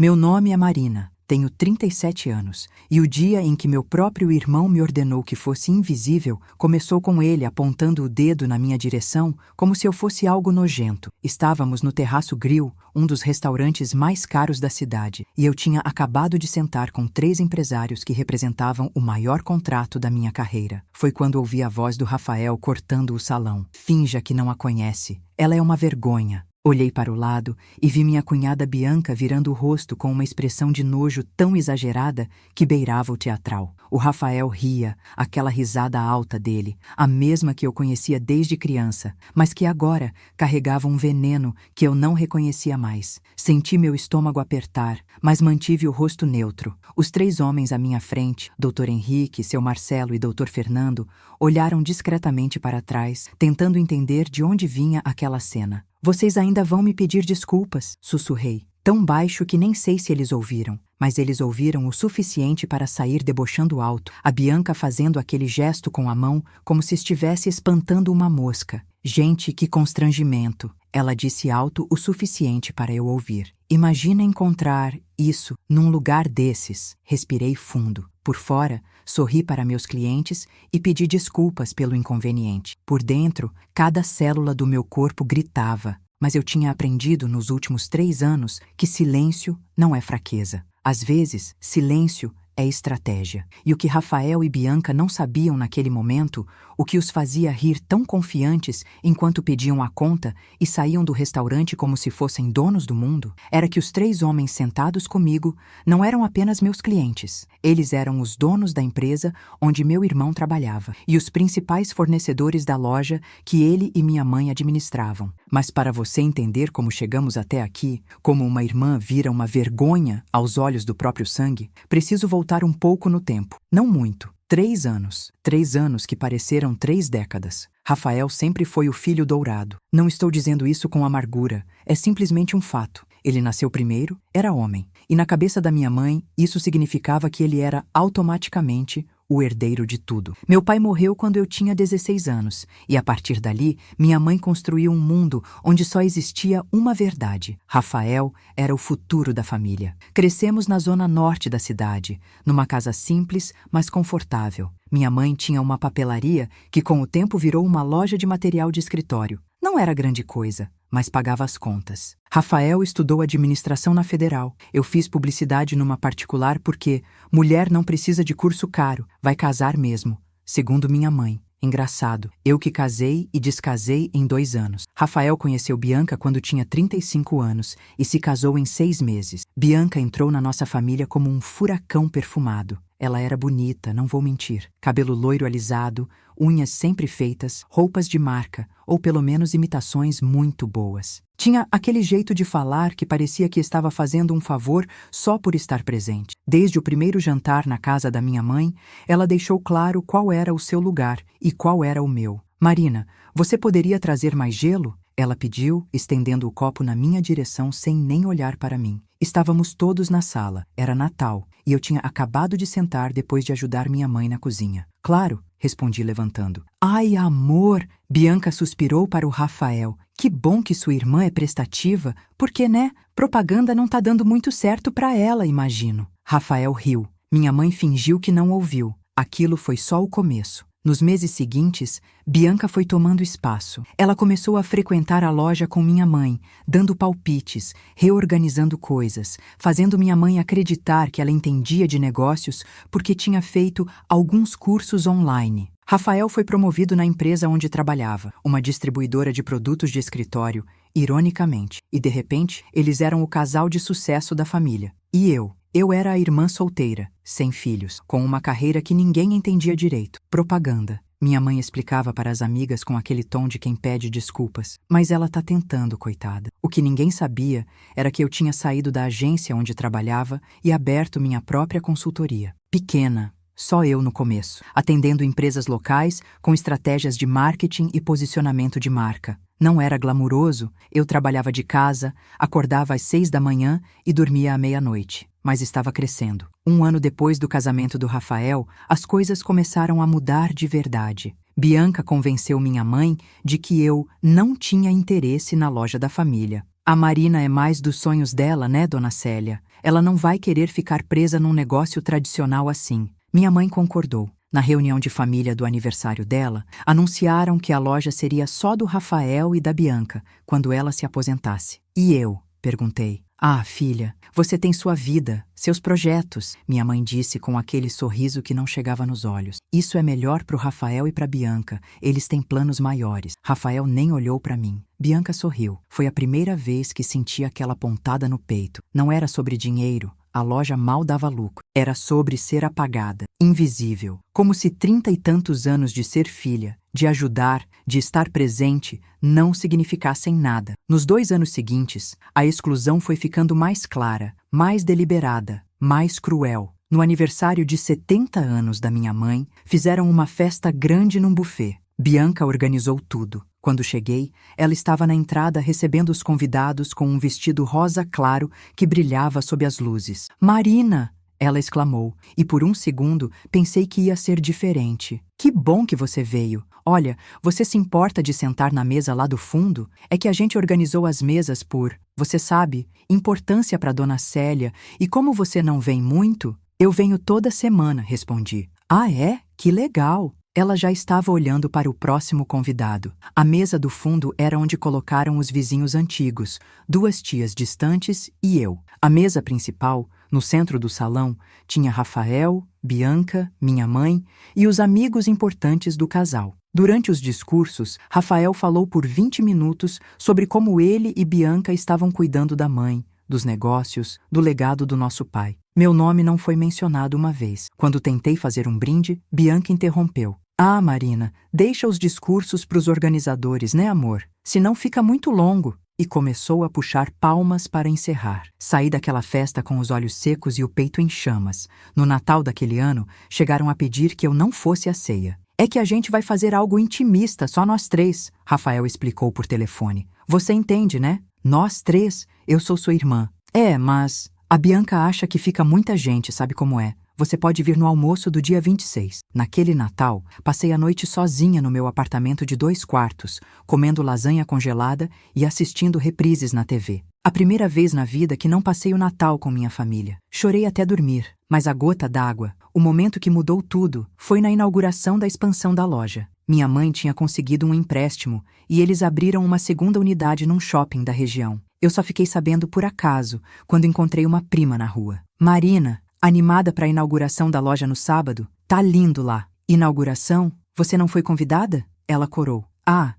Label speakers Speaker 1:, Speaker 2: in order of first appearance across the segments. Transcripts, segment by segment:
Speaker 1: Meu nome é Marina, tenho 37 anos, e o dia em que meu próprio irmão me ordenou que fosse invisível começou com ele apontando o dedo na minha direção como se eu fosse algo nojento. Estávamos no Terraço Grill, um dos restaurantes mais caros da cidade, e eu tinha acabado de sentar com 3 empresários que representavam o maior contrato da minha carreira. Foi quando ouvi a voz do Rafael cortando o salão. Finja que não a conhece. Ela é uma vergonha. Olhei para o lado e vi minha cunhada Bianca virando o rosto com uma expressão de nojo tão exagerada que beirava o teatral. O Rafael ria, aquela risada alta dele, a mesma que eu conhecia desde criança, mas que agora carregava um veneno que eu não reconhecia mais. Senti meu estômago apertar, mas mantive o rosto neutro. Os 3 homens à minha frente, Dr. Henrique, seu Marcelo e Dr. Fernando, olharam discretamente para trás, tentando entender de onde vinha aquela cena. Vocês ainda vão me pedir desculpas, sussurrei, tão baixo que nem sei se eles ouviram. Mas eles ouviram o suficiente para sair debochando alto, a Bianca fazendo aquele gesto com a mão como se estivesse espantando uma mosca. Gente, que constrangimento! Ela disse alto o suficiente para eu ouvir. Imagina encontrar isso num lugar desses. Respirei fundo. Por fora, sorri para meus clientes e pedi desculpas pelo inconveniente. Por dentro, cada célula do meu corpo gritava, mas eu tinha aprendido nos últimos 3 anos que silêncio não é fraqueza. Às vezes, silêncio é estratégia. E o que Rafael e Bianca não sabiam naquele momento, o que os fazia rir tão confiantes enquanto pediam a conta e saíam do restaurante como se fossem donos do mundo, era que os 3 homens sentados comigo não eram apenas meus clientes. Eles eram os donos da empresa onde meu irmão trabalhava e os principais fornecedores da loja que ele e minha mãe administravam. Mas para você entender como chegamos até aqui, como uma irmã vira uma vergonha aos olhos do próprio sangue, preciso voltar um pouco no tempo. Não muito. 3 anos. 3 anos que pareceram 3 décadas. Rafael sempre foi o filho dourado. Não estou dizendo isso com amargura. É simplesmente um fato. Ele nasceu primeiro, era homem. E na cabeça da minha mãe, isso significava que ele era automaticamente o herdeiro de tudo. Meu pai morreu quando eu tinha 16 anos, e a partir dali, minha mãe construiu um mundo onde só existia uma verdade. Rafael era o futuro da família. Crescemos na zona norte da cidade, numa casa simples, mas confortável. Minha mãe tinha uma papelaria que com o tempo virou uma loja de material de escritório. Não era grande coisa, mas pagava as contas. Rafael estudou administração na Federal. Eu fiz publicidade numa particular porque mulher não precisa de curso caro, vai casar mesmo, segundo minha mãe. Engraçado, eu que casei e descasei em 2 anos. Rafael conheceu Bianca quando tinha 35 anos e se casou em 6 meses. Bianca entrou na nossa família como um furacão perfumado. Ela era bonita, não vou mentir. Cabelo loiro alisado, unhas sempre feitas, roupas de marca, ou pelo menos imitações muito boas. Tinha aquele jeito de falar que parecia que estava fazendo um favor só por estar presente. Desde o primeiro jantar na casa da minha mãe, ela deixou claro qual era o seu lugar e qual era o meu. Marina, você poderia trazer mais gelo? Ela pediu, estendendo o copo na minha direção sem nem olhar para mim. Estávamos todos na sala, era Natal, e eu tinha acabado de sentar depois de ajudar minha mãe na cozinha. Claro, respondi levantando. Ai, amor! Bianca suspirou para o Rafael. Que bom que sua irmã é prestativa, porque, né, propaganda não tá dando muito certo para ela, imagino. Rafael riu. Minha mãe fingiu que não ouviu. Aquilo foi só o começo. Nos meses seguintes, Bianca foi tomando espaço. Ela começou a frequentar a loja com minha mãe, dando palpites, reorganizando coisas, fazendo minha mãe acreditar que ela entendia de negócios porque tinha feito alguns cursos online. Rafael foi promovido na empresa onde trabalhava, uma distribuidora de produtos de escritório, ironicamente, e de repente eles eram o casal de sucesso da família. E eu? Eu era a irmã solteira, sem filhos, com uma carreira que ninguém entendia direito. Propaganda. Minha mãe explicava para as amigas com aquele tom de quem pede desculpas. Mas ela tá tentando, coitada. O que ninguém sabia era que eu tinha saído da agência onde trabalhava e aberto minha própria consultoria. Pequena. Só eu no começo, atendendo empresas locais com estratégias de marketing e posicionamento de marca. Não era glamuroso, eu trabalhava de casa, acordava às 6 da manhã e dormia à meia-noite. Mas estava crescendo. 1 ano depois do casamento do Rafael, as coisas começaram a mudar de verdade. Bianca convenceu minha mãe de que eu não tinha interesse na loja da família. A Marina é mais dos sonhos dela, né, dona Célia? Ela não vai querer ficar presa num negócio tradicional assim. Minha mãe concordou. Na reunião de família do aniversário dela, anunciaram que a loja seria só do Rafael e da Bianca, quando ela se aposentasse. E eu? Perguntei. Ah, filha, você tem sua vida, seus projetos, minha mãe disse com aquele sorriso que não chegava nos olhos. Isso é melhor pro Rafael e pra Bianca, eles têm planos maiores. Rafael nem olhou pra mim. Bianca sorriu. Foi a primeira vez que senti aquela pontada no peito. Não era sobre dinheiro. A loja mal dava lucro. Era sobre ser apagada, invisível. Como se 30 e tantos anos de ser filha, de ajudar, de estar presente, não significassem nada. Nos 2 anos seguintes, a exclusão foi ficando mais clara, mais deliberada, mais cruel. No aniversário de 70 anos da minha mãe, fizeram uma festa grande num buffet. Bianca organizou tudo. Quando cheguei, ela estava na entrada recebendo os convidados com um vestido rosa claro que brilhava sob as luzes. Marina! Ela exclamou, e por um segundo pensei que ia ser diferente. Que bom que você veio. Olha, você se importa de sentar na mesa lá do fundo? É que a gente organizou as mesas por, você sabe, importância para Dona Célia, e como você não vem muito, eu venho toda semana, respondi. Ah, é? Que legal! Ela já estava olhando para o próximo convidado. A mesa do fundo era onde colocaram os vizinhos antigos, 2 tias distantes e eu. A mesa principal, no centro do salão, tinha Rafael, Bianca, minha mãe e os amigos importantes do casal. Durante os discursos, Rafael falou por 20 minutos sobre como ele e Bianca estavam cuidando da mãe, dos negócios, do legado do nosso pai. Meu nome não foi mencionado uma vez. Quando tentei fazer um brinde, Bianca interrompeu. Ah, Marina, deixa os discursos para os organizadores, né, amor? Senão fica muito longo. E começou a puxar palmas para encerrar. Saí daquela festa com os olhos secos e o peito em chamas. No Natal daquele ano, chegaram a pedir que eu não fosse à ceia. É que a gente vai fazer algo intimista, só nós 3, Rafael explicou por telefone. Você entende, né? Nós 3, eu sou sua irmã. É, mas a Bianca acha que fica muita gente, sabe como é? Você pode vir no almoço do dia 26. Naquele Natal, passei a noite sozinha no meu apartamento de 2 quartos, comendo lasanha congelada e assistindo reprises na TV. A primeira vez na vida que não passei o Natal com minha família. Chorei até dormir, mas a gota d'água, o momento que mudou tudo, foi na inauguração da expansão da loja. Minha mãe tinha conseguido um empréstimo e eles abriram uma segunda unidade num shopping da região. Eu só fiquei sabendo por acaso, quando encontrei uma prima na rua. Marina, animada para a inauguração da loja no sábado, tá lindo lá. Inauguração? Você não foi convidada? Ela corou. Ah,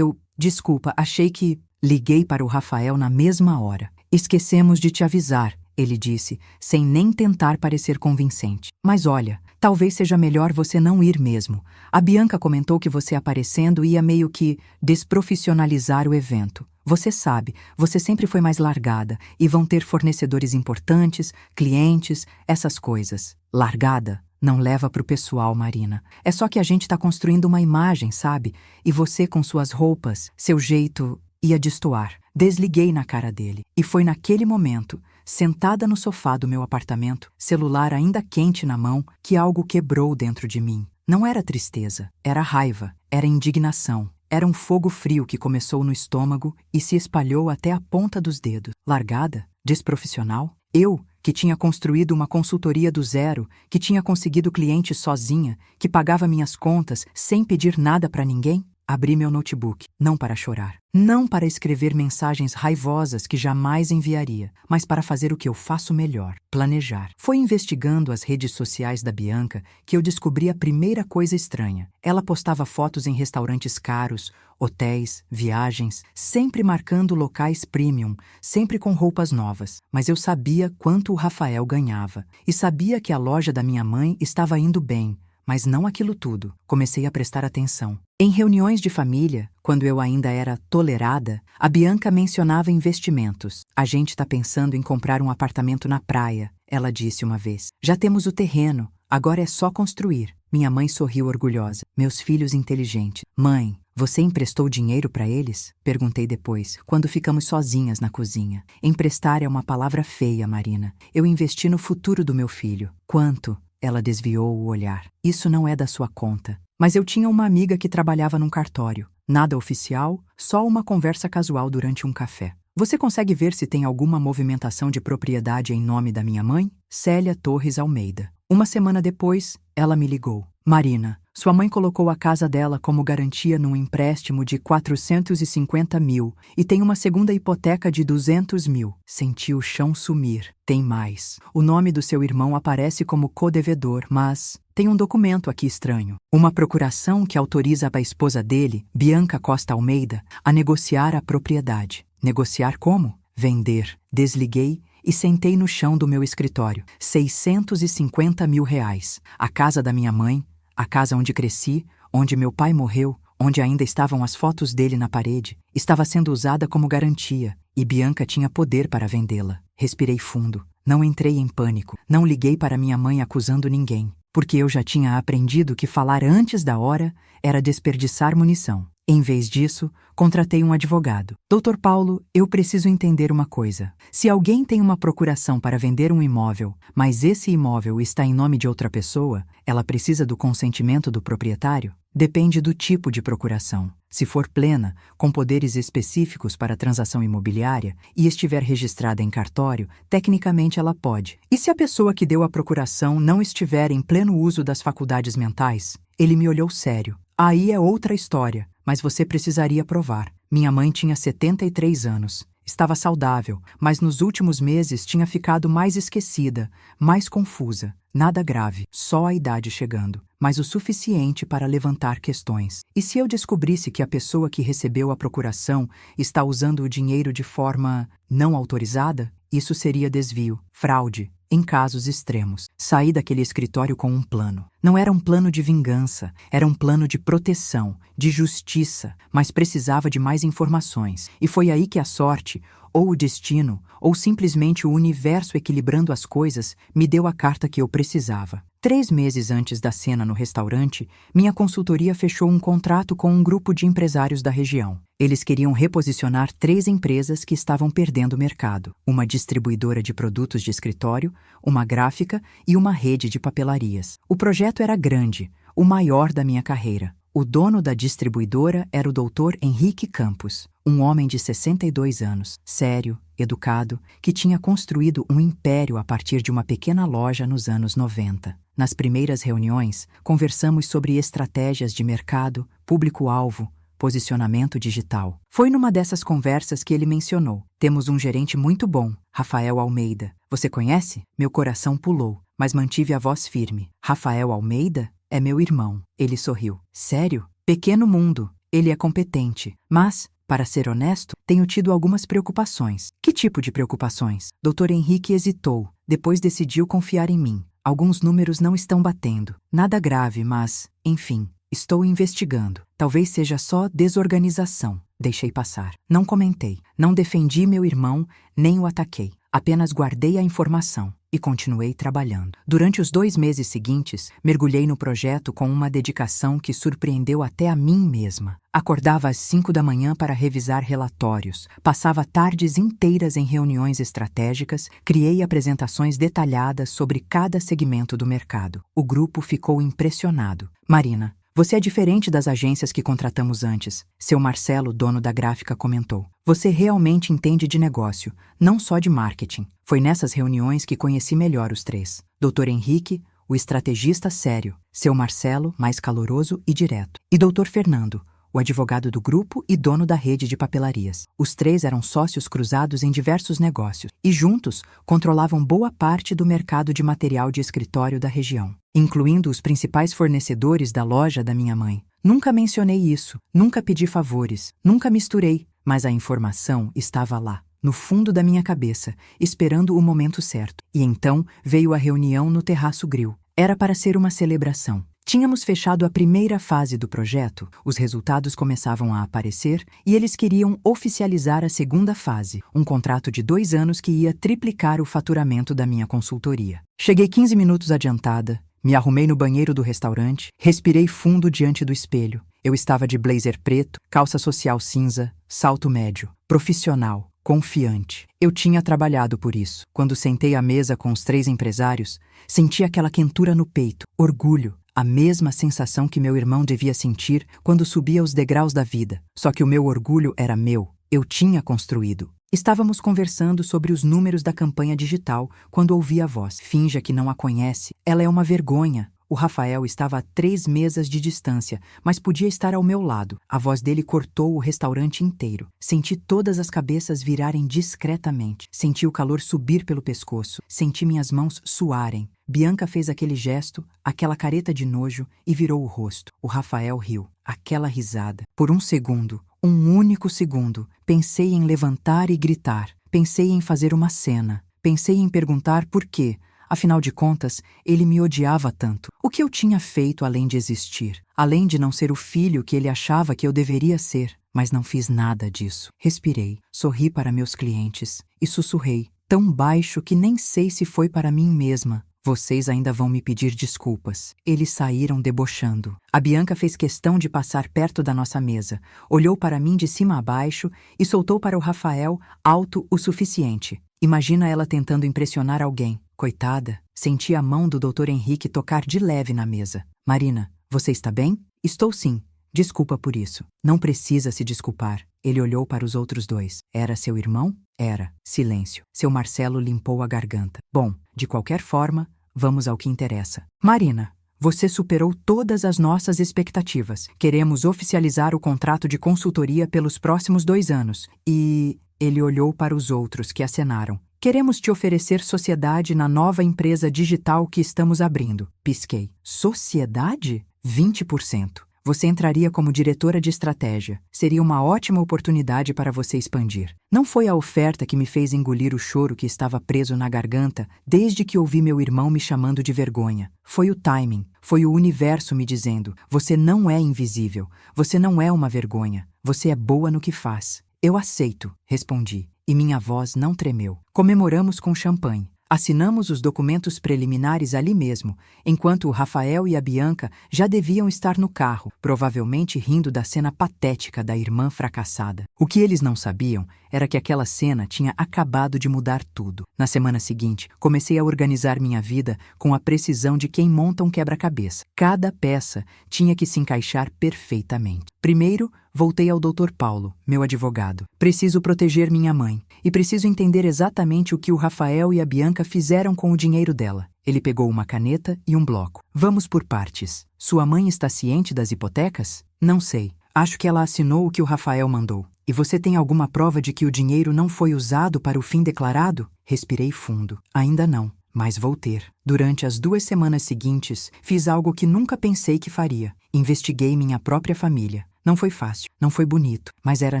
Speaker 1: desculpa, achei que... Liguei para o Rafael na mesma hora. Esquecemos de te avisar, ele disse, sem nem tentar parecer convincente. Mas olha, talvez seja melhor você não ir mesmo. A Bianca comentou que você aparecendo ia meio que desprofissionalizar o evento. Você sabe, você sempre foi mais largada e vão ter fornecedores importantes, clientes, essas coisas. Largada não leva pro pessoal, Marina. É só que a gente tá construindo uma imagem, sabe? E você com suas roupas, seu jeito... ia destoar. Desliguei na cara dele. E foi naquele momento, sentada no sofá do meu apartamento, celular ainda quente na mão, que algo quebrou dentro de mim. Não era tristeza, era raiva, era indignação. Era um fogo frio que começou no estômago e se espalhou até a ponta dos dedos. Largada? Desprofissional? Eu, que tinha construído uma consultoria do zero, que tinha conseguido clientes sozinha, que pagava minhas contas sem pedir nada para ninguém? Abri meu notebook, não para chorar, não para escrever mensagens raivosas que jamais enviaria, mas para fazer o que eu faço melhor, planejar. Foi investigando as redes sociais da Bianca que eu descobri a primeira coisa estranha. Ela postava fotos em restaurantes caros, hotéis, viagens, sempre marcando locais premium, sempre com roupas novas. Mas eu sabia quanto o Rafael ganhava, e sabia que a loja da minha mãe estava indo bem, mas não aquilo tudo. Comecei a prestar atenção. Em reuniões de família, quando eu ainda era tolerada, a Bianca mencionava investimentos. A gente está pensando em comprar um apartamento na praia, ela disse uma vez. Já temos o terreno, agora é só construir. Minha mãe sorriu orgulhosa. Meus filhos inteligentes. Mãe, você emprestou dinheiro para eles? Perguntei depois, quando ficamos sozinhas na cozinha. Emprestar é uma palavra feia, Marina. Eu investi no futuro do meu filho. Quanto? Ela desviou o olhar. Isso não é da sua conta. Mas eu tinha uma amiga que trabalhava num cartório. Nada oficial, só uma conversa casual durante um café. Você consegue ver se tem alguma movimentação de propriedade em nome da minha mãe? Célia Torres Almeida. Uma semana depois, ela me ligou. Marina, sua mãe colocou a casa dela como garantia num empréstimo de 450 mil e tem uma segunda hipoteca de 200 mil. Senti o chão sumir. Tem mais. O nome do seu irmão aparece como codevedor, mas tem um documento aqui estranho. Uma procuração que autoriza a esposa dele, Bianca Costa Almeida, a negociar a propriedade. Negociar como? Vender. Desliguei e sentei no chão do meu escritório. 650 mil reais. A casa da minha mãe, a casa onde cresci, onde meu pai morreu, onde ainda estavam as fotos dele na parede, estava sendo usada como garantia, e Bianca tinha poder para vendê-la. Respirei fundo. Não entrei em pânico. Não liguei para minha mãe acusando ninguém, porque eu já tinha aprendido que falar antes da hora era desperdiçar munição. Em vez disso, contratei um advogado. Dr. Paulo, eu preciso entender uma coisa. Se alguém tem uma procuração para vender um imóvel, mas esse imóvel está em nome de outra pessoa, ela precisa do consentimento do proprietário? Depende do tipo de procuração. Se for plena, com poderes específicos para transação imobiliária e estiver registrada em cartório, tecnicamente ela pode. E se a pessoa que deu a procuração não estiver em pleno uso das faculdades mentais? Ele me olhou sério. Aí é outra história, mas você precisaria provar. Minha mãe tinha 73 anos. Estava saudável, mas nos últimos meses tinha ficado mais esquecida, mais confusa. Nada grave, só a idade chegando, mas o suficiente para levantar questões. E se eu descobrisse que a pessoa que recebeu a procuração está usando o dinheiro de forma não autorizada? Isso seria desvio, fraude, em casos extremos. Saí daquele escritório com um plano. Não era um plano de vingança, era um plano de proteção, de justiça, mas precisava de mais informações. E foi aí que a sorte, ou o destino, ou simplesmente o universo equilibrando as coisas, me deu a carta que eu precisava. 3 meses antes da cena no restaurante, minha consultoria fechou um contrato com um grupo de empresários da região. Eles queriam reposicionar 3 empresas que estavam perdendo mercado: uma distribuidora de produtos de escritório, uma gráfica e uma rede de papelarias. O projeto era grande, o maior da minha carreira. O dono da distribuidora era o Dr. Henrique Campos, um homem de 62 anos, sério, educado, que tinha construído um império a partir de uma pequena loja nos anos 90. Nas primeiras reuniões, conversamos sobre estratégias de mercado, público-alvo, posicionamento digital. Foi numa dessas conversas que ele mencionou: temos um gerente muito bom, Rafael Almeida. Você conhece? Meu coração pulou, mas mantive a voz firme. Rafael Almeida? É meu irmão. Ele sorriu. Sério? Pequeno mundo. Ele é competente. Mas, para ser honesto, tenho tido algumas preocupações. Que tipo de preocupações? Dr. Henrique hesitou. Depois decidiu confiar em mim. Alguns números não estão batendo. Nada grave, mas, enfim, estou investigando. Talvez seja só desorganização. Deixei passar. Não comentei. Não defendi meu irmão, nem o ataquei. Apenas guardei a informação e continuei trabalhando. Durante os 2 meses seguintes, mergulhei no projeto com uma dedicação que surpreendeu até a mim mesma. Acordava às 5 da manhã para revisar relatórios, passava tardes inteiras em reuniões estratégicas, criei apresentações detalhadas sobre cada segmento do mercado. O grupo ficou impressionado. Marina, você é diferente das agências que contratamos antes, seu Marcelo, dono da gráfica, comentou. Você realmente entende de negócio, não só de marketing. Foi nessas reuniões que conheci melhor os 3. Dr. Henrique, o estrategista sério, seu Marcelo, mais caloroso e direto, e Dr. Fernando, o advogado do grupo e dono da rede de papelarias. Os 3 eram sócios cruzados em diversos negócios e juntos controlavam boa parte do mercado de material de escritório da região, incluindo os principais fornecedores da loja da minha mãe. Nunca mencionei isso, nunca pedi favores, nunca misturei, mas a informação estava lá, no fundo da minha cabeça, esperando o momento certo. E então veio a reunião no Terraço Grill. Era para ser uma celebração. Tínhamos fechado a primeira fase do projeto, os resultados começavam a aparecer e eles queriam oficializar a segunda fase, um contrato de 2 anos que ia triplicar o faturamento da minha consultoria. Cheguei 15 minutos adiantada, me arrumei no banheiro do restaurante, respirei fundo diante do espelho. Eu estava de blazer preto, calça social cinza, salto médio, profissional, confiante. Eu tinha trabalhado por isso. Quando sentei à mesa com os 3 empresários, senti aquela quentura no peito, orgulho, a mesma sensação que meu irmão devia sentir quando subia os degraus da vida. Só que o meu orgulho era meu. Eu tinha construído. Estávamos conversando sobre os números da campanha digital quando ouvi a voz. Finja que não a conhece. Ela é uma vergonha. O Rafael estava a 3 mesas de distância, mas podia estar ao meu lado. A voz dele cortou o restaurante inteiro. Senti todas as cabeças virarem discretamente. Senti o calor subir pelo pescoço. Senti minhas mãos suarem. Bianca fez aquele gesto, aquela careta de nojo e virou o rosto. O Rafael riu. Aquela risada. Por um segundo, um único segundo, pensei em levantar e gritar. Pensei em fazer uma cena. Pensei em perguntar por quê. Afinal de contas, ele me odiava tanto. O que eu tinha feito além de existir? Além de não ser o filho que ele achava que eu deveria ser. Mas não fiz nada disso. Respirei, sorri para meus clientes e sussurrei, tão baixo que nem sei se foi para mim mesma. Vocês ainda vão me pedir desculpas. Eles saíram debochando. A Bianca fez questão de passar perto da nossa mesa, olhou para mim de cima a baixo e soltou para o Rafael alto o suficiente. Imagina ela tentando impressionar alguém. Coitada, senti a mão do Dr. Henrique tocar de leve na mesa. Marina, você está bem? Estou sim. Desculpa por isso. Não precisa se desculpar. Ele olhou para os outros dois. Era seu irmão? Era. Silêncio. Seu Marcelo limpou a garganta. Bom, de qualquer forma, vamos ao que interessa. Marina, você superou todas as nossas expectativas. Queremos oficializar o contrato de consultoria pelos próximos 2 anos. E... Ele olhou para os outros que acenaram. Queremos te oferecer sociedade na nova empresa digital que estamos abrindo. Pisquei. Sociedade? 20%. Você entraria como diretora de estratégia. Seria uma ótima oportunidade para você expandir. Não foi a oferta que me fez engolir o choro que estava preso na garganta desde que ouvi meu irmão me chamando de vergonha. Foi o timing. Foi o universo me dizendo: você não é invisível. Você não é uma vergonha. Você é boa no que faz. Eu aceito, respondi, e minha voz não tremeu. Comemoramos com champanhe. Assinamos os documentos preliminares ali mesmo, enquanto o Rafael e a Bianca já deviam estar no carro, provavelmente rindo da cena patética da irmã fracassada. O que eles não sabiam era que aquela cena tinha acabado de mudar tudo. Na semana seguinte, comecei a organizar minha vida com a precisão de quem monta um quebra-cabeça. Cada peça tinha que se encaixar perfeitamente. Primeiro, voltei ao Dr. Paulo, meu advogado. Preciso proteger minha mãe e preciso entender exatamente o que o Rafael e a Bianca fizeram com o dinheiro dela. Ele pegou uma caneta e um bloco. Vamos por partes. Sua mãe está ciente das hipotecas? Não sei. Acho que ela assinou o que o Rafael mandou. E você tem alguma prova de que o dinheiro não foi usado para o fim declarado? Respirei fundo. Ainda não, mas vou ter. Durante as 2 semanas seguintes, fiz algo que nunca pensei que faria. Investiguei minha própria família. Não foi fácil, não foi bonito, mas era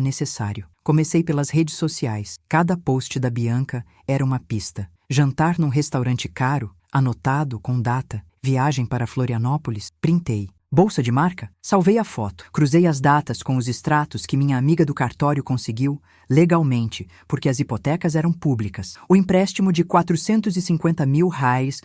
Speaker 1: necessário. Comecei pelas redes sociais. Cada post da Bianca era uma pista. Jantar num restaurante caro, anotado com data. Viagem para Florianópolis, printei. Bolsa de marca? Salvei a foto. Cruzei as datas com os extratos que minha amiga do cartório conseguiu, legalmente, porque as hipotecas eram públicas. O empréstimo de R$ 450 mil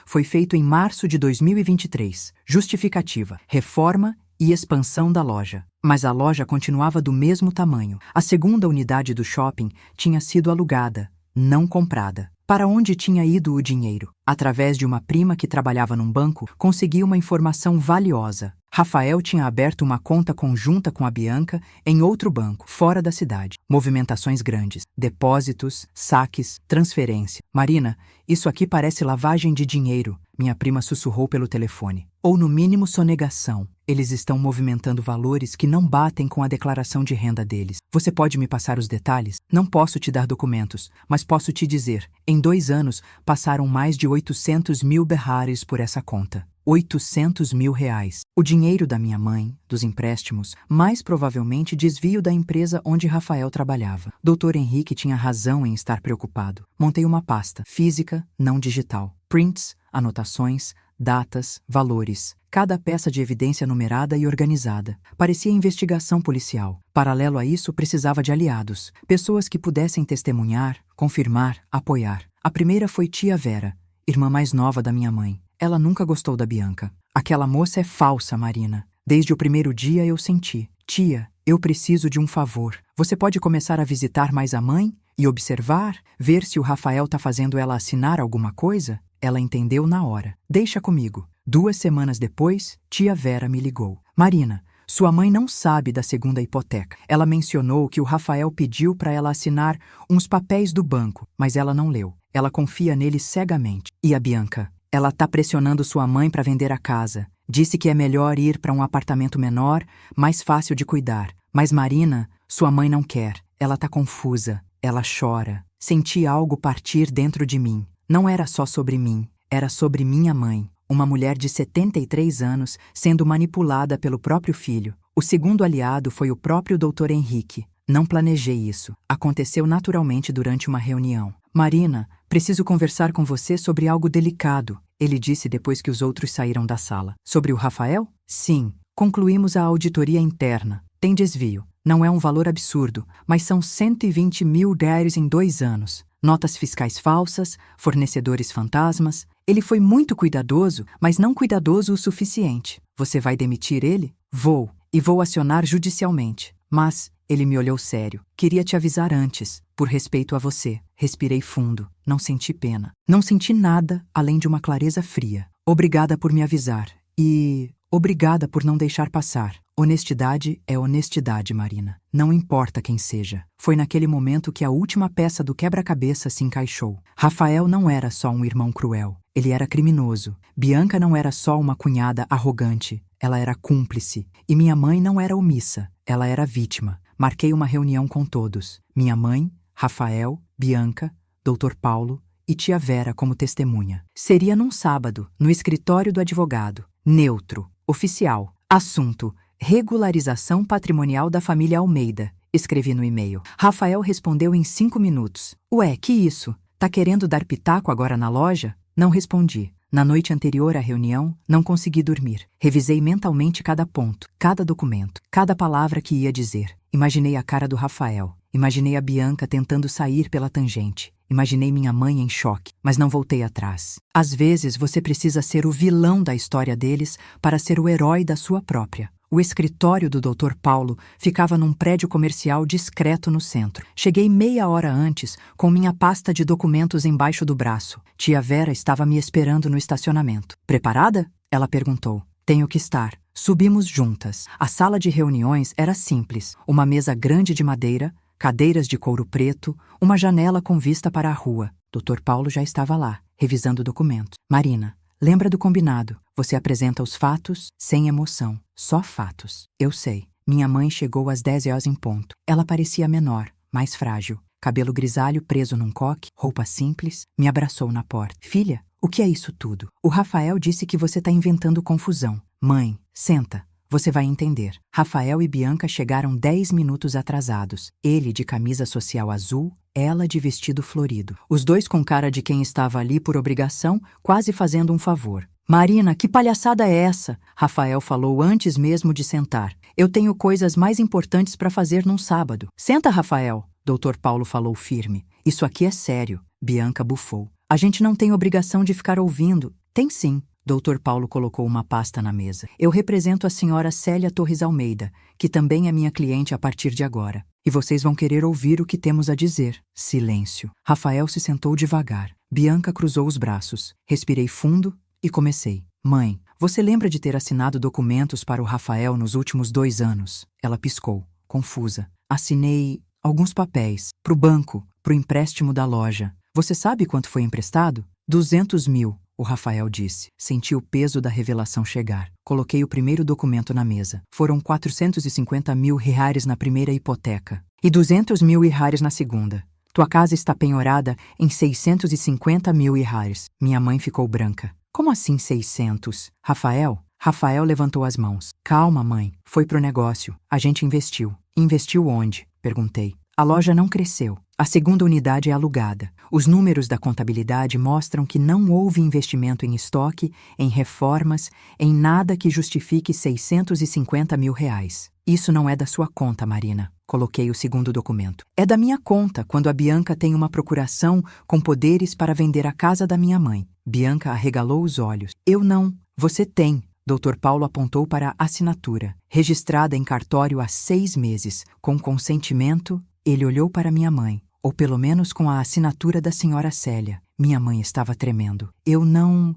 Speaker 1: foi feito em março de 2023. Justificativa: reforma e expansão da loja. Mas a loja continuava do mesmo tamanho. A segunda unidade do shopping tinha sido alugada, não comprada. Para onde tinha ido o dinheiro? Através de uma prima que trabalhava num banco, consegui uma informação valiosa. Rafael tinha aberto uma conta conjunta com a Bianca em outro banco, fora da cidade. Movimentações grandes, depósitos, saques, transferência. Marina, isso aqui parece lavagem de dinheiro, minha prima sussurrou pelo telefone. Ou no mínimo sonegação. Eles estão movimentando valores que não batem com a declaração de renda deles. Você pode me passar os detalhes? Não posso te dar documentos, mas posso te dizer, em 2 anos passaram mais de 800 mil berrares por essa conta. 800 mil reais. O dinheiro da minha mãe, dos empréstimos, mais provavelmente desvio da empresa onde Rafael trabalhava. Dr. Henrique tinha razão em estar preocupado. Montei uma pasta, física, não digital. Prints, anotações, datas, valores. Cada peça de evidência numerada e organizada. Parecia investigação policial. Paralelo a isso, precisava de aliados. Pessoas que pudessem testemunhar, confirmar, apoiar. A primeira foi tia Vera, irmã mais nova da minha mãe. Ela nunca gostou da Bianca. Aquela moça é falsa, Marina. Desde o primeiro dia eu senti. Tia, eu preciso de um favor. Você pode começar a visitar mais a mãe e observar, ver se o Rafael tá fazendo ela assinar alguma coisa? Ela entendeu na hora. Deixa comigo. 2 semanas depois, tia Vera me ligou. Marina, Sua mãe não sabe da segunda hipoteca. Ela mencionou que o Rafael pediu para ela assinar uns papéis do banco, mas ela não leu. Ela confia nele cegamente. E a Bianca? Ela tá pressionando sua mãe para vender a casa. Disse que é melhor ir para um apartamento menor, mais fácil de cuidar. Mas Marina, sua mãe não quer. Ela tá confusa. Ela chora. Senti algo partir dentro de mim. Não era só sobre mim. Era sobre minha mãe. Uma mulher de 73 anos sendo manipulada pelo próprio filho. O segundo aliado foi o próprio Dr. Henrique. Não planejei isso. Aconteceu naturalmente durante uma reunião. Marina, preciso conversar com você sobre algo delicado, ele disse depois que os outros saíram da sala. Sobre o Rafael? Sim. Concluímos a auditoria interna. Tem desvio. Não é um valor absurdo, mas são 120 mil reais em 2 anos. Notas fiscais falsas, fornecedores fantasmas. Ele foi muito cuidadoso, mas não cuidadoso o suficiente. Você vai demitir ele? Vou, e vou acionar judicialmente. Mas ele me olhou sério. Queria te avisar antes, por respeito a você. Respirei fundo. Não senti pena. Não senti nada além de uma clareza fria. Obrigada por me avisar. E obrigada por não deixar passar. Honestidade é honestidade, Marina. Não importa quem seja. Foi naquele momento que a última peça do quebra-cabeça se encaixou. Rafael não era só um irmão cruel. Ele era criminoso. Bianca não era só uma cunhada arrogante. Ela era cúmplice. E minha mãe não era omissa. Ela era vítima. Marquei uma reunião com todos. Minha mãe, Rafael, Bianca, Dr. Paulo e tia Vera como testemunha. Seria num sábado, no escritório do advogado. Neutro. Oficial. Assunto: regularização patrimonial da família Almeida. Escrevi no e-mail. Rafael respondeu em 5 minutos. Ué, que isso? Tá querendo dar pitaco agora na loja? Não respondi. Na noite anterior à reunião, não consegui dormir. Revisei mentalmente cada ponto, cada documento, cada palavra que ia dizer. Imaginei a cara do Rafael. Imaginei a Bianca tentando sair pela tangente. Imaginei minha mãe em choque, mas não voltei atrás. Às vezes você precisa ser o vilão da história deles para ser o herói da sua própria. O escritório do Dr. Paulo ficava num prédio comercial discreto no centro. Cheguei meia hora antes, com minha pasta de documentos embaixo do braço. Tia Vera estava me esperando no estacionamento. Preparada? Ela perguntou. Tenho que estar. Subimos juntas. A sala de reuniões era simples. Uma mesa grande de madeira, cadeiras de couro preto, uma janela com vista para a rua. Dr. Paulo já estava lá, revisando documentos. Marina, lembra do combinado. Você apresenta os fatos, sem emoção. Só fatos. Eu sei. Minha mãe chegou às 10 horas em ponto. Ela parecia menor, mais frágil. Cabelo grisalho preso num coque, roupa simples, me abraçou na porta. Filha, o que é isso tudo? O Rafael disse que você está inventando confusão. Mãe, senta. Você vai entender. Rafael e Bianca chegaram 10 minutos atrasados. Ele de camisa social azul, ela de vestido florido. Os dois com cara de quem estava ali por obrigação, quase fazendo um favor. Marina, que palhaçada é essa? Rafael falou antes mesmo de sentar. Eu tenho coisas mais importantes para fazer num sábado. Senta, Rafael. Dr. Paulo falou firme. Isso aqui é sério. Bianca bufou. A gente não tem obrigação de ficar ouvindo. Tem sim. Dr. Paulo colocou uma pasta na mesa. Eu represento a senhora Célia Torres Almeida, que também é minha cliente a partir de agora. E vocês vão querer ouvir o que temos a dizer. Silêncio. Rafael se sentou devagar. Bianca cruzou os braços. Respirei fundo e comecei. Mãe, você lembra de ter assinado documentos para o Rafael nos últimos 2 anos? Ela piscou, confusa. Assinei alguns papéis. Pro banco, pro empréstimo da loja. Você sabe quanto foi emprestado? 200 mil. O Rafael disse. Senti o peso da revelação chegar. Coloquei o primeiro documento na mesa. Foram 450 mil reais na primeira hipoteca e 200 mil reais na segunda. Tua casa está penhorada em 650 mil reais. Minha mãe ficou branca. Como assim 600? Rafael levantou as mãos. Calma, mãe. Foi pro negócio. A gente investiu. Investiu onde? Perguntei. A loja não cresceu. A segunda unidade é alugada. Os números da contabilidade mostram que não houve investimento em estoque, em reformas, em nada que justifique 650 mil reais. Isso não é da sua conta, Marina. Coloquei o segundo documento. É da minha conta quando a Bianca tem uma procuração com poderes para vender a casa da minha mãe. Bianca arregalou os olhos. Eu não. Você tem. Dr. Paulo apontou para a assinatura. Registrada em cartório há 6 meses. Com consentimento, ele olhou para minha mãe. Ou pelo menos com a assinatura da senhora Célia. Minha mãe estava tremendo. Eu não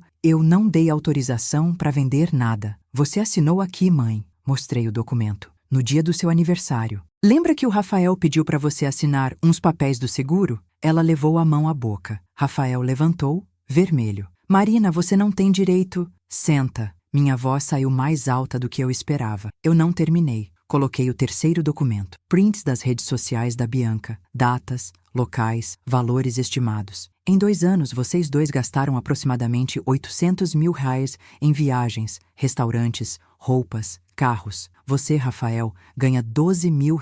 Speaker 1: dei autorização para vender nada. Você assinou aqui, mãe. Mostrei o documento. No dia do seu aniversário. Lembra que o Rafael pediu para você assinar uns papéis do seguro? Ela levou a mão à boca. Rafael levantou, vermelho. Marina, você não tem direito. Senta. Minha voz saiu mais alta do que eu esperava. Eu não terminei. Coloquei o terceiro documento. Prints das redes sociais da Bianca. Datas, locais, valores estimados. Em 2 anos, vocês dois gastaram aproximadamente R$800 mil em viagens, restaurantes, roupas, carros. Você, Rafael, ganha R$12 mil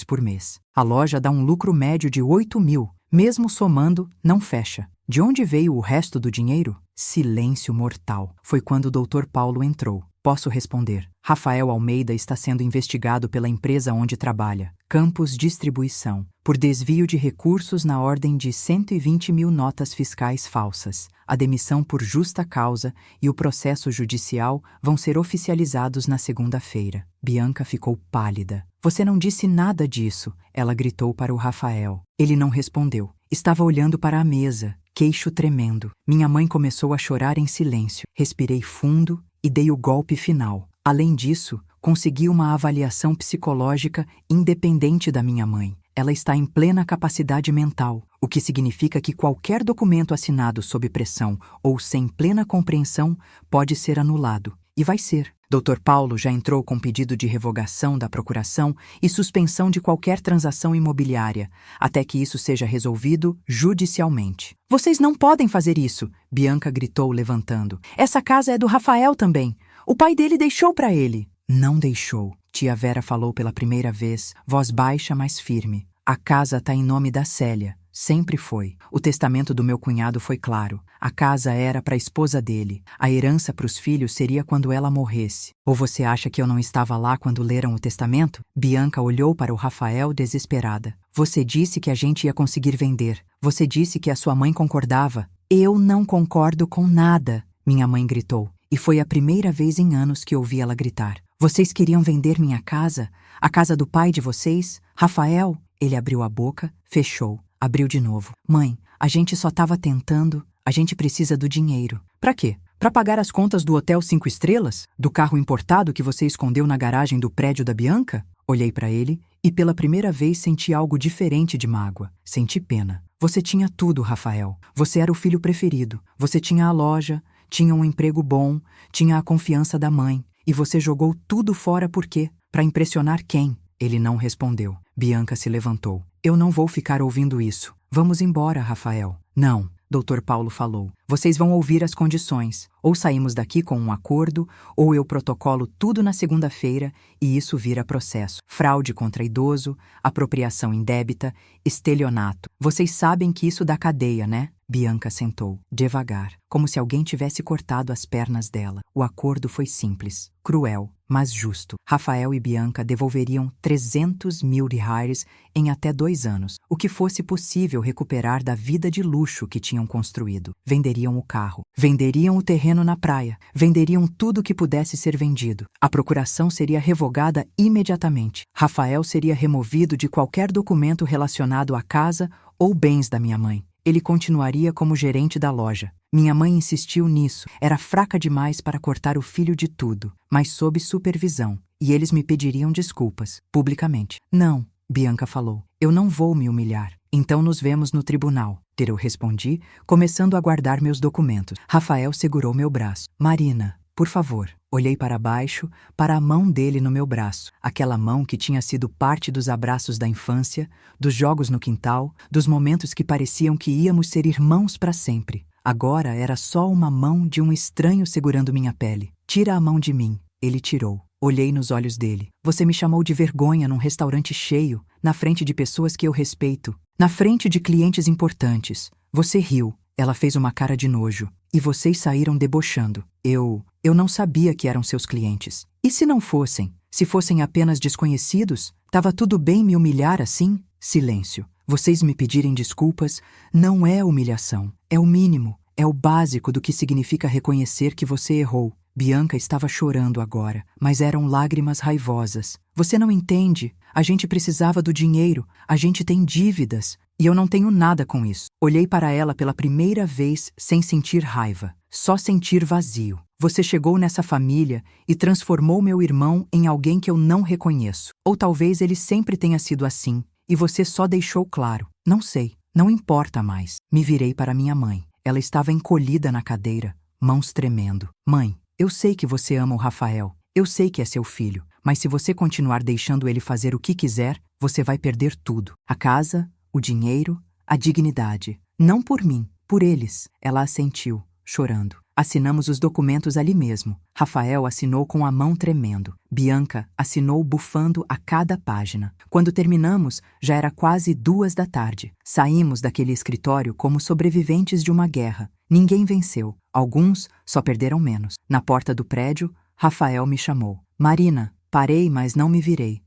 Speaker 1: por mês. A loja dá um lucro médio de 8 mil. Mesmo somando, não fecha. De onde veio o resto do dinheiro? Silêncio mortal. Foi quando o Dr. Paulo entrou. Posso responder. Rafael Almeida está sendo investigado pela empresa onde trabalha, Campos Distribuição, por desvio de recursos na ordem de 120 mil notas fiscais falsas. A demissão por justa causa e o processo judicial vão ser oficializados na segunda-feira. Bianca ficou pálida. Você não disse nada disso, ela gritou para o Rafael. Ele não respondeu. Estava olhando para a mesa, queixo tremendo. Minha mãe começou a chorar em silêncio. Respirei fundo e dei o golpe final. Além disso, consegui uma avaliação psicológica independente da minha mãe. Ela está em plena capacidade mental, o que significa que qualquer documento assinado sob pressão ou sem plena compreensão pode ser anulado. E vai ser. Dr. Paulo já entrou com pedido de revogação da procuração e suspensão de qualquer transação imobiliária, até que isso seja resolvido judicialmente. Vocês não podem fazer isso, Bianca gritou levantando. Essa casa é do Rafael também. O pai dele deixou para ele. Não deixou. Tia Vera falou pela primeira vez, voz baixa, mas firme. A casa está em nome da Célia. Sempre foi. O testamento do meu cunhado foi claro. A casa era para a esposa dele. A herança para os filhos seria quando ela morresse. Ou você acha que eu não estava lá quando leram o testamento? Bianca olhou para o Rafael desesperada. Você disse que a gente ia conseguir vender. Você disse que a sua mãe concordava. Eu não concordo com nada, minha mãe gritou. E foi a primeira vez em anos que ouvi ela gritar. Vocês queriam vender minha casa? A casa do pai de vocês? Rafael? Ele abriu a boca, fechou. Abriu de novo. Mãe, a gente só estava tentando. A gente precisa do dinheiro. Pra quê? Pra pagar as contas do Hotel 5 Estrelas? Do carro importado que você escondeu na garagem do prédio da Bianca? Olhei pra ele e pela primeira vez senti algo diferente de mágoa. Senti pena. Você tinha tudo, Rafael. Você era o filho preferido. Você tinha a loja, tinha um emprego bom, tinha a confiança da mãe. E você jogou tudo fora por quê? Pra impressionar quem? Ele não respondeu. Bianca se levantou. Eu não vou ficar ouvindo isso. Vamos embora, Rafael. Não, Dr. Paulo falou. Vocês vão ouvir as condições. Ou saímos daqui com um acordo, ou eu protocolo tudo na segunda-feira e isso vira processo. Fraude contra idoso, apropriação indébita, estelionato. Vocês sabem que isso dá cadeia, né? Bianca sentou, devagar, como se alguém tivesse cortado as pernas dela. O acordo foi simples, cruel, mas justo. Rafael e Bianca devolveriam 300 mil reais em até 2 anos, o que fosse possível recuperar da vida de luxo que tinham construído. Venderiam o carro, venderiam o terreno na praia, venderiam tudo que pudesse ser vendido. A procuração seria revogada imediatamente. Rafael seria removido de qualquer documento relacionado à casa ou bens da minha mãe. Ele continuaria como gerente da loja. Minha mãe insistiu nisso. Era fraca demais para cortar o filho de tudo, mas sob supervisão. E eles me pediriam desculpas, publicamente. Não, Bianca falou. Eu não vou me humilhar. Então nos vemos no tribunal. Eu respondi, começando a guardar meus documentos. Rafael segurou meu braço. Marina, por favor. Olhei para baixo, para a mão dele no meu braço. Aquela mão que tinha sido parte dos abraços da infância, dos jogos no quintal, dos momentos que pareciam que íamos ser irmãos para sempre. Agora era só uma mão de um estranho segurando minha pele. Tira a mão de mim. Ele tirou. Olhei nos olhos dele. Você me chamou de vergonha num restaurante cheio, na frente de pessoas que eu respeito, na frente de clientes importantes. Você riu. Ela fez uma cara de nojo. E vocês saíram debochando. Eu não sabia que eram seus clientes. E se não fossem? Se fossem apenas desconhecidos? Tava tudo bem me humilhar assim? Silêncio. Vocês me pedirem desculpas não é humilhação. É o mínimo. É o básico do que significa reconhecer que você errou. Bianca estava chorando agora, mas eram lágrimas raivosas. Você não entende. A gente precisava do dinheiro. A gente tem dívidas. E eu não tenho nada com isso. Olhei para ela pela primeira vez sem sentir raiva, só sentir vazio. Você chegou nessa família e transformou meu irmão em alguém que eu não reconheço. Ou talvez ele sempre tenha sido assim, e você só deixou claro. Não sei, não importa mais. Me virei para minha mãe. Ela estava encolhida na cadeira, mãos tremendo. Mãe, eu sei que você ama o Rafael. Eu sei que é seu filho, mas se você continuar deixando ele fazer o que quiser, você vai perder tudo. A casa, o dinheiro, a dignidade. Não por mim, por eles. Ela assentiu, chorando. Assinamos os documentos ali mesmo. Rafael assinou com a mão tremendo. Bianca assinou bufando a cada página. Quando terminamos, já era quase 2 da tarde. Saímos daquele escritório como sobreviventes de uma guerra. Ninguém venceu. Alguns só perderam menos. Na porta do prédio, Rafael me chamou. Marina, parei, mas não me virei.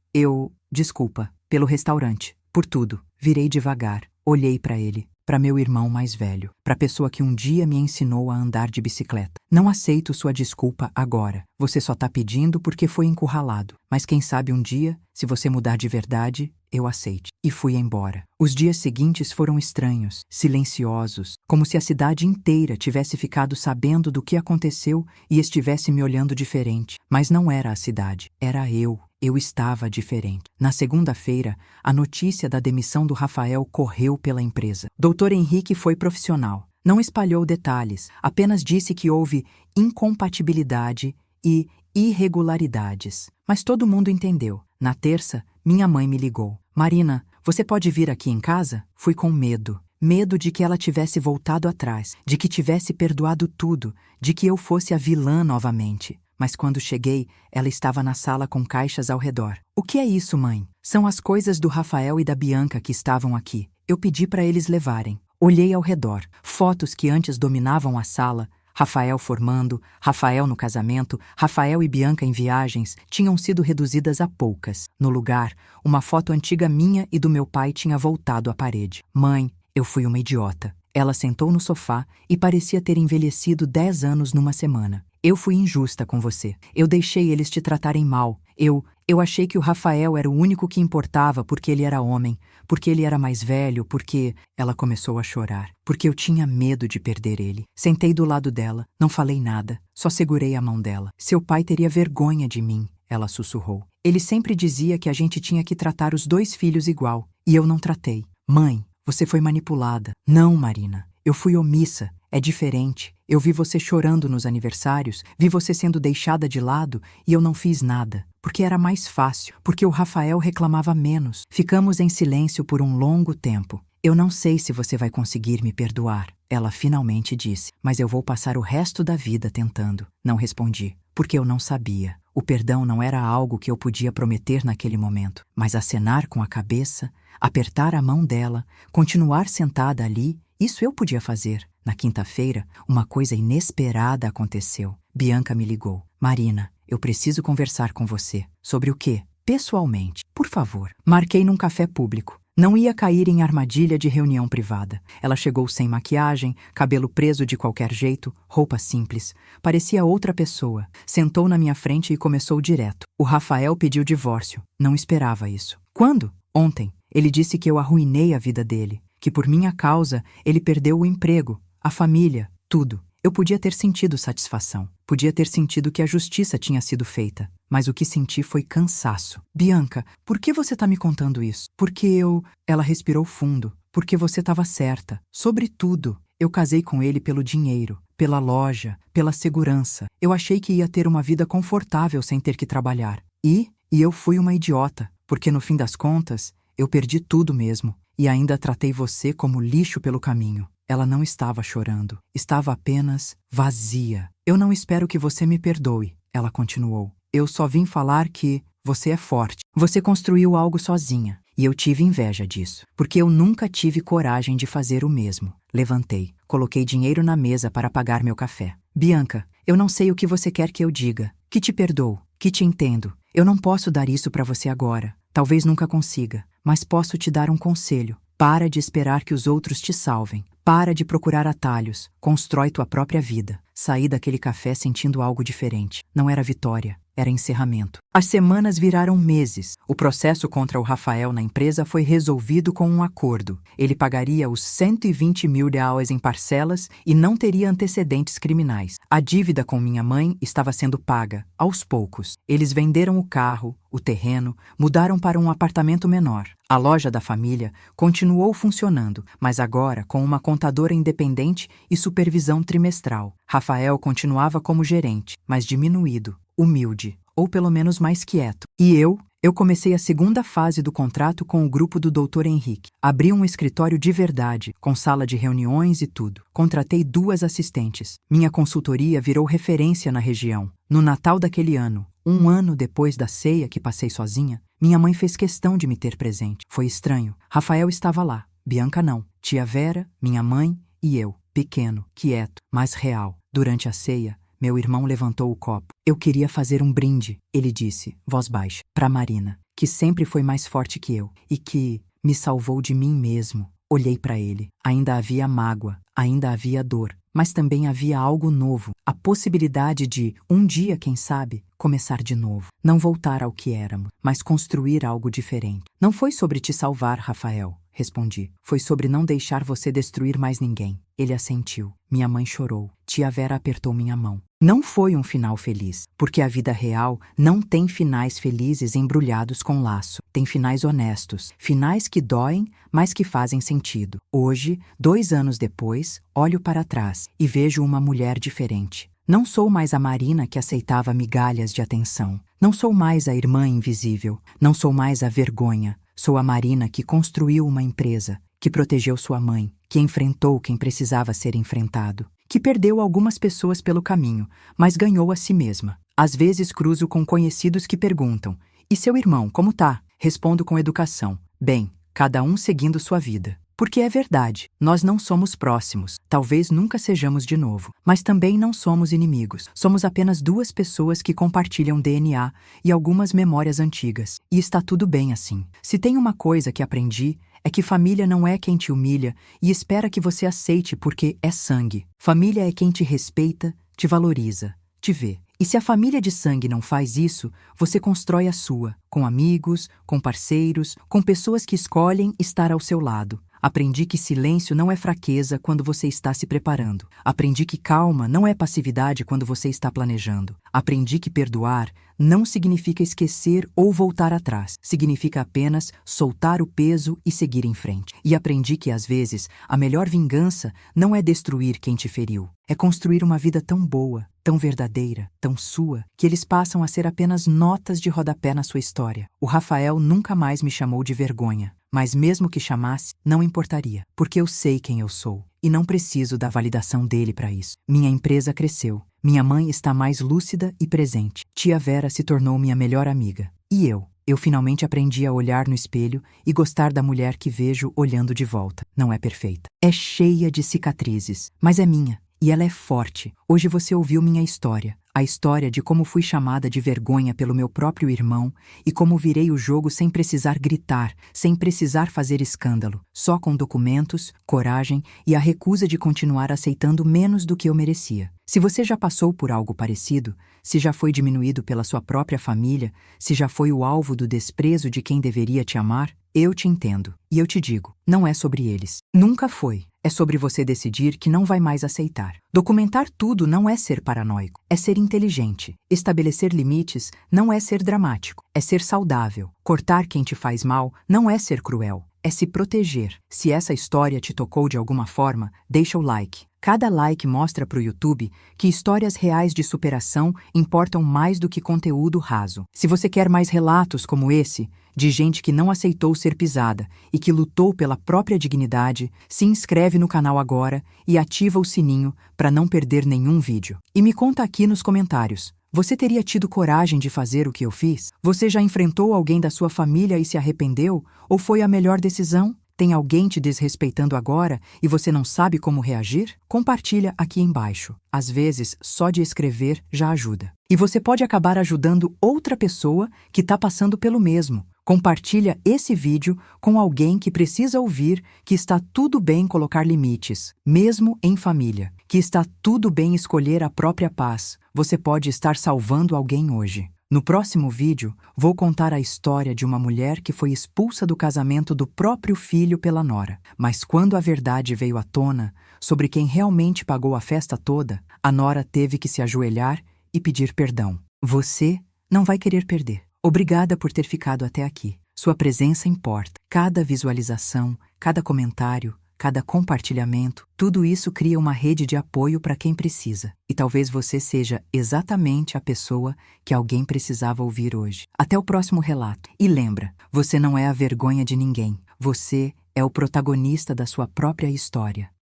Speaker 1: Desculpa, pelo restaurante, por tudo. Virei devagar. Olhei para ele. Para meu irmão mais velho, para a pessoa que um dia me ensinou a andar de bicicleta. Não aceito sua desculpa agora. Você só tá pedindo porque foi encurralado. Mas quem sabe um dia, se você mudar de verdade, eu aceite. E fui embora. Os dias seguintes foram estranhos, silenciosos, como se a cidade inteira tivesse ficado sabendo do que aconteceu e estivesse me olhando diferente. Mas não era a cidade, era eu. Eu estava diferente. Na segunda-feira, a notícia da demissão do Rafael correu pela empresa. Dr. Henrique foi profissional. Não espalhou detalhes, apenas disse que houve incompatibilidade e irregularidades. Mas todo mundo entendeu. Na terça, minha mãe me ligou. Marina, você pode vir aqui em casa? Fui com medo. Medo de que ela tivesse voltado atrás, de que tivesse perdoado tudo, de que eu fosse a vilã novamente. Mas quando cheguei, ela estava na sala com caixas ao redor. O que é isso, mãe? São as coisas do Rafael e da Bianca que estavam aqui. Eu pedi para eles levarem. Olhei ao redor. Fotos que antes dominavam a sala, Rafael formando, Rafael no casamento, Rafael e Bianca em viagens, tinham sido reduzidas a poucas. No lugar, uma foto antiga minha e do meu pai tinha voltado à parede. Mãe, eu fui uma idiota. Ela sentou no sofá e parecia ter envelhecido 10 anos numa semana. Eu fui injusta com você. Eu deixei eles te tratarem mal. Eu achei que o Rafael era o único que importava porque ele era homem, porque ele era mais velho, porque... Ela começou a chorar, porque eu tinha medo de perder ele. Sentei do lado dela, não falei nada, só segurei a mão dela. Seu pai teria vergonha de mim, ela sussurrou. Ele sempre dizia que a gente tinha que tratar os 2 filhos igual, e eu não tratei. Mãe, você foi manipulada. Não, Marina, eu fui omissa. É diferente. Eu vi você chorando nos aniversários, vi você sendo deixada de lado e eu não fiz nada. Porque era mais fácil, porque o Rafael reclamava menos. Ficamos em silêncio por um longo tempo. Eu não sei se você vai conseguir me perdoar, ela finalmente disse, mas eu vou passar o resto da vida tentando. Não respondi, porque eu não sabia. O perdão não era algo que eu podia prometer naquele momento, mas acenar com a cabeça, apertar a mão dela, continuar sentada ali, isso eu podia fazer. Na quinta-feira, uma coisa inesperada aconteceu. Bianca me ligou. Marina, eu preciso conversar com você. Sobre o quê? Pessoalmente. Por favor. Marquei num café público. Não ia cair em armadilha de reunião privada. Ela chegou sem maquiagem, cabelo preso de qualquer jeito, roupa simples. Parecia outra pessoa. Sentou na minha frente e começou direto. O Rafael pediu divórcio. Não esperava isso. Quando? Ontem. Ele disse que eu arruinei a vida dele. Que por minha causa ele perdeu o emprego, a família, tudo. Eu podia ter sentido satisfação. Podia ter sentido que a justiça tinha sido feita. Mas o que senti foi cansaço. Bianca, por que você tá me contando isso? Porque eu... Ela respirou fundo. Porque você estava certa. Sobre tudo. Eu casei com ele pelo dinheiro, pela loja, pela segurança. Eu achei que ia ter uma vida confortável sem ter que trabalhar. E eu fui uma idiota. Porque no fim das contas, eu perdi tudo mesmo. E ainda tratei você como lixo pelo caminho. Ela não estava chorando. Estava apenas vazia. Eu não espero que você me perdoe, ela continuou. Eu só vim falar que você é forte. Você construiu algo sozinha. E eu tive inveja disso. Porque eu nunca tive coragem de fazer o mesmo. Levantei. Coloquei dinheiro na mesa para pagar meu café. Bianca, eu não sei o que você quer que eu diga. Que te perdoo. Que te entendo. Eu não posso dar isso para você agora. Talvez nunca consiga. Mas posso te dar um conselho. Para de esperar que os outros te salvem. Para de procurar atalhos. Constrói tua própria vida. Saí daquele café sentindo algo diferente. Não era vitória. era encerramento. As semanas viraram meses. O processo contra o Rafael na empresa foi resolvido com um acordo. Ele pagaria os R$120 mil em parcelas e não teria antecedentes criminais. A dívida com minha mãe estava sendo paga, aos poucos. Eles venderam o carro, o terreno, mudaram para um apartamento menor. A loja da família continuou funcionando, mas agora com uma contadora independente e supervisão trimestral. Rafael continuava como gerente, mas diminuído, humilde, ou pelo menos mais quieto. E eu comecei a segunda fase do contrato com o grupo do Dr. Henrique. Abri um escritório de verdade, com sala de reuniões e tudo. Contratei 2 assistentes. Minha consultoria virou referência na região. No Natal daquele ano, um ano depois da ceia que passei sozinha, minha mãe fez questão de me ter presente. Foi estranho. Rafael estava lá, Bianca não. Tia Vera, minha mãe e eu, pequeno, quieto, mas real. Durante a ceia, meu irmão levantou o copo. Eu queria fazer um brinde, ele disse, voz baixa, para Marina, que sempre foi mais forte que eu e que me salvou de mim mesmo. Olhei para ele. Ainda havia mágoa, ainda havia dor, mas também havia algo novo, a possibilidade de, um dia, quem sabe, começar de novo. Não voltar ao que éramos, mas construir algo diferente. Não foi sobre te salvar, Rafael, respondi. Foi sobre não deixar você destruir mais ninguém. Ele assentiu. Minha mãe chorou. Tia Vera apertou minha mão. Não foi um final feliz, porque a vida real não tem finais felizes embrulhados com laço. Tem finais honestos, finais que doem, mas que fazem sentido. Hoje, 2 anos depois, olho para trás e vejo uma mulher diferente. Não sou mais a Marina que aceitava migalhas de atenção. Não sou mais a irmã invisível. Não sou mais a vergonha. Sou a Marina que construiu uma empresa, que protegeu sua mãe, que enfrentou quem precisava ser enfrentado, que perdeu algumas pessoas pelo caminho, mas ganhou a si mesma. Às vezes cruzo com conhecidos que perguntam: e seu irmão, como tá? Respondo com educação: bem, cada um seguindo sua vida. Porque é verdade, nós não somos próximos, talvez nunca sejamos de novo, mas também não somos inimigos. Somos apenas 2 pessoas que compartilham DNA e algumas memórias antigas. E está tudo bem assim. Se tem uma coisa que aprendi, é que família não é quem te humilha e espera que você aceite porque é sangue. Família é quem te respeita, te valoriza, te vê. E se a família de sangue não faz isso, você constrói a sua, com amigos, com parceiros, com pessoas que escolhem estar ao seu lado. Aprendi que silêncio não é fraqueza quando você está se preparando. Aprendi que calma não é passividade quando você está planejando. Aprendi que perdoar não significa esquecer ou voltar atrás. Significa apenas soltar o peso e seguir em frente. E aprendi que, às vezes, a melhor vingança não é destruir quem te feriu. É construir uma vida tão boa, tão verdadeira, tão sua, que eles passam a ser apenas notas de rodapé na sua história. O Rafael nunca mais me chamou de vergonha. Mas mesmo que chamasse, não importaria, porque eu sei quem eu sou e não preciso da validação dele para isso. Minha empresa cresceu, minha mãe está mais lúcida e presente, tia Vera se tornou minha melhor amiga. E eu finalmente aprendi a olhar no espelho e gostar da mulher que vejo olhando de volta. Não é perfeita, é cheia de cicatrizes, mas é minha. E ela é forte. Hoje você ouviu minha história. A história de como fui chamada de vergonha pelo meu próprio irmão e como virei o jogo sem precisar gritar, sem precisar fazer escândalo, só com documentos, coragem e a recusa de continuar aceitando menos do que eu merecia. Se você já passou por algo parecido, se já foi diminuído pela sua própria família, se já foi o alvo do desprezo de quem deveria te amar, eu te entendo. E eu te digo, não é sobre eles. Nunca foi. É sobre você decidir que não vai mais aceitar. Documentar tudo não é ser paranoico, é ser inteligente. Estabelecer limites não é ser dramático, é ser saudável. Cortar quem te faz mal não é ser cruel, é se proteger. Se essa história te tocou de alguma forma, deixa o like. Cada like mostra para o YouTube que histórias reais de superação importam mais do que conteúdo raso. Se você quer mais relatos como esse, de gente que não aceitou ser pisada e que lutou pela própria dignidade, se inscreve no canal agora e ativa o sininho para não perder nenhum vídeo. E me conta aqui nos comentários. Você teria tido coragem de fazer o que eu fiz? Você já enfrentou alguém da sua família e se arrependeu? Ou foi a melhor decisão? Tem alguém te desrespeitando agora e você não sabe como reagir? Compartilha aqui embaixo. Às vezes, só de escrever já ajuda. E você pode acabar ajudando outra pessoa que está passando pelo mesmo. Compartilha esse vídeo com alguém que precisa ouvir que está tudo bem colocar limites, mesmo em família. Que está tudo bem escolher a própria paz. Você pode estar salvando alguém hoje. No próximo vídeo, vou contar a história de uma mulher que foi expulsa do casamento do próprio filho pela nora. Mas quando a verdade veio à tona sobre quem realmente pagou a festa toda, a nora teve que se ajoelhar e pedir perdão. Você não vai querer perder. Obrigada por ter ficado até aqui. Sua presença importa. Cada visualização, cada comentário, cada compartilhamento, tudo isso cria uma rede de apoio para quem precisa. E talvez você seja exatamente a pessoa que alguém precisava ouvir hoje. Até o próximo relato. E lembra, você não é a vergonha de ninguém. Você é o protagonista da sua própria história.